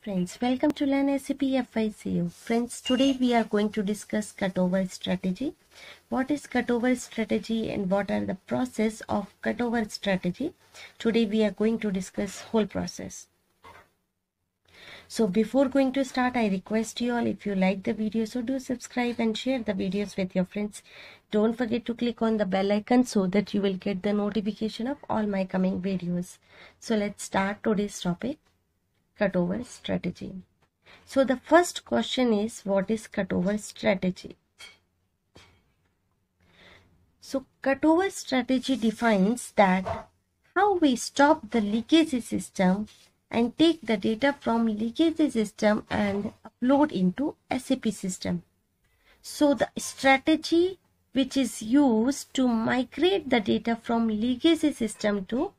Friends, welcome to Learn SAP FICU. Friends, today we are going to discuss cutover strategy. What is cutover strategy and what are the process of cutover strategy? Today we are going to discuss whole process. So before going to start, I request you all, if you like the video, so do subscribe and share the videos with your friends. Don't forget to click on the bell icon so that you will get the notification of all my coming videos. So let's start today's topic. Cutover strategy. So the first question is, what is cutover strategy? So cutover strategy defines that how we stop the legacy system and take the data from legacy system and upload into SAP system. So the strategy which is used to migrate the data from legacy system to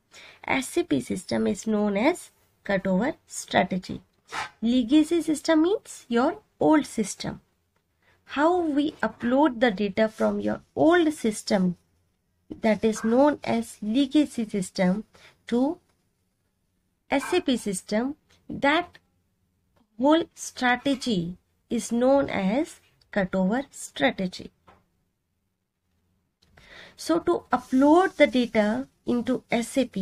SAP system is known as cutover strategy. Legacy system means your old system. How we upload the data from your old system, that is known as legacy system, to SAP system, that whole strategy is known as cutover strategy. So to upload the data into SAP,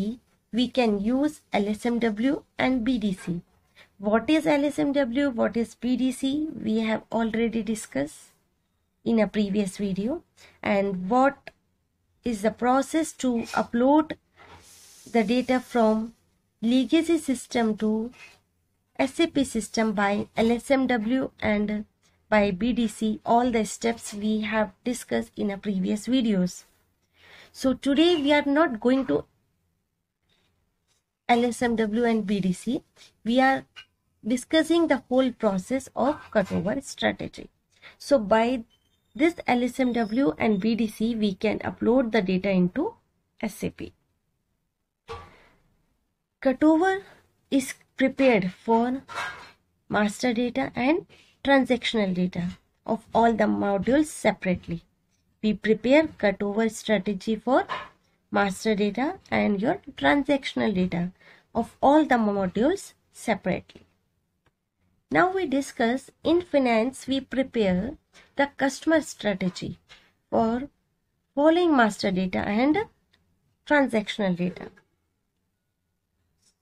we can use LSMW and BDC. What is LSMW? What is BDC? We have already discussed in a previous video. And what is the process to upload the data from legacy system to SAP system by LSMW and by BDC? All the steps we have discussed in a previous videos. So today we are not going to LSMW and BDC. We are discussing the whole process of cutover strategy. So by this LSMW and BDC, we can upload the data into SAP. Cutover is prepared for master data and transactional data of all the modules separately. We prepare cutover strategy for master data and your transactional data of all the modules separately. Now we discuss, in finance we prepare the customer strategy for following master data and transactional data.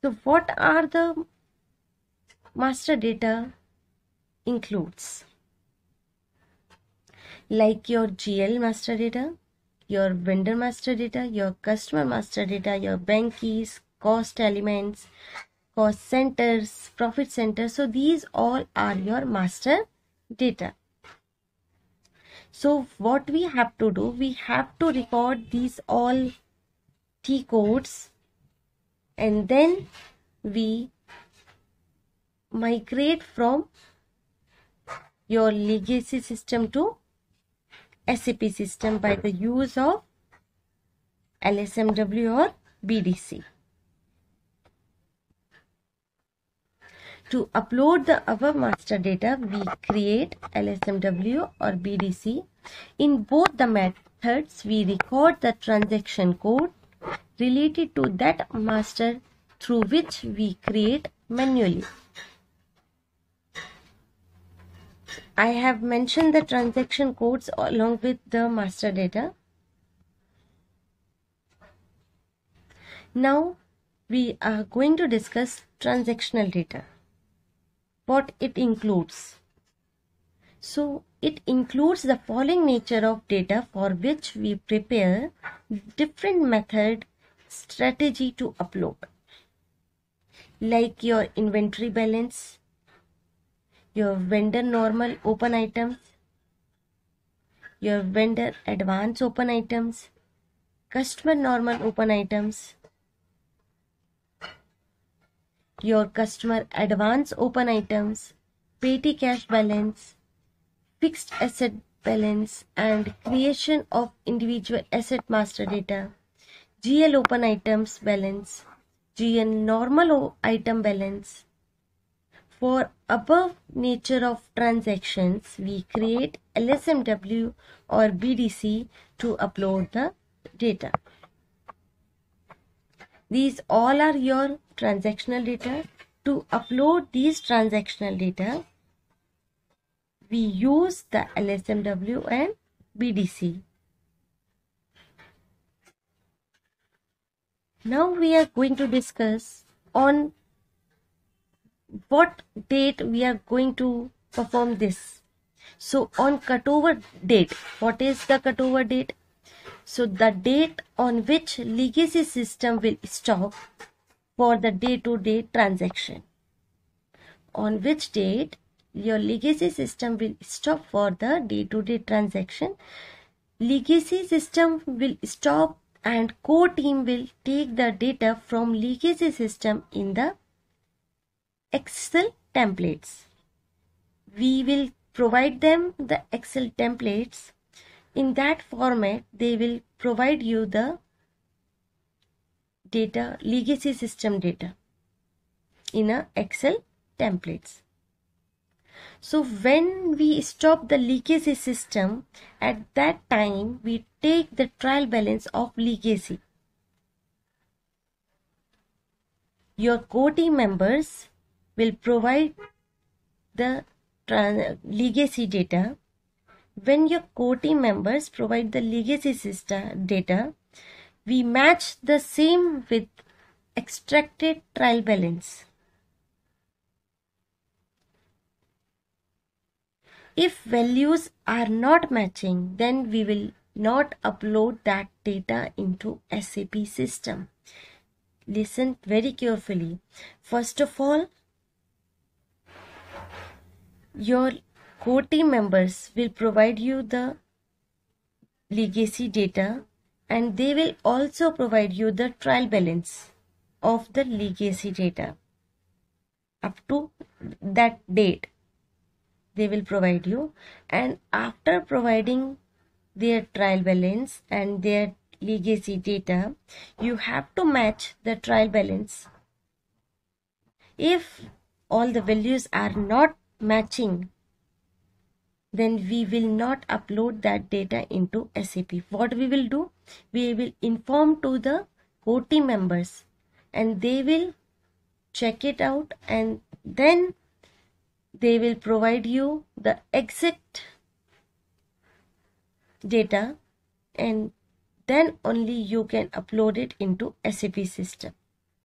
So what are the master data includes? Like your GL master data, your vendor master data, your customer master data, your bank keys, cost elements, cost centers, profit centers. So these all are your master data. So what we have to do, we have to record these all T codes and then we migrate from your legacy system to SAP system by the use of LSMW or BDC. To upload the above master data, we create LSMW or BDC. In both the methods, we record the transaction code related to that master through which we create manually. I have mentioned the transaction codes along with the master data. Now we are going to discuss transactional data. What it includes? So it includes the following nature of data for which we prepare different method strategy to upload. Like your inventory balance, your vendor normal open items, your vendor advance open items, customer normal open items, your customer advance open items, petty cash balance, fixed asset balance, and creation of individual asset master data, GL open items balance, GL normal item balance. For above nature of transactions, we create LSMW or BDC to upload the data. These all are your transactional data. To upload these transactional data, we use the LSMW and BDC. Now we are going to discuss on what date we are going to perform this. So on cutover date, what is the cutover date? So the date on which legacy system will stop for the day-to-day transaction. On which date your legacy system will stop for the day-to-day transaction. Legacy system will stop and core team will take the data from legacy system in the Excel templates. We will provide them the Excel templates. In that format, they will provide you the data, legacy system data in a Excel templates. So when we stop the legacy system, at that time we take the trial balance of legacy. Your core team members will provide the legacy data. When your core team members provide the legacy system data, we match the same with extracted trial balance. If values are not matching, then we will not upload that data into SAP system. Listen very carefully. First of all, your core team members will provide you the legacy data, and they will also provide you the trial balance of the legacy data up to that date. They will provide you, and after providing their trial balance and their legacy data, you have to match the trial balance. If all the values are not matching, then we will not upload that data into SAP. What we will do? We will inform to the core team members, and they will check it out, and then they will provide you the exact data, and then only you can upload it into SAP system.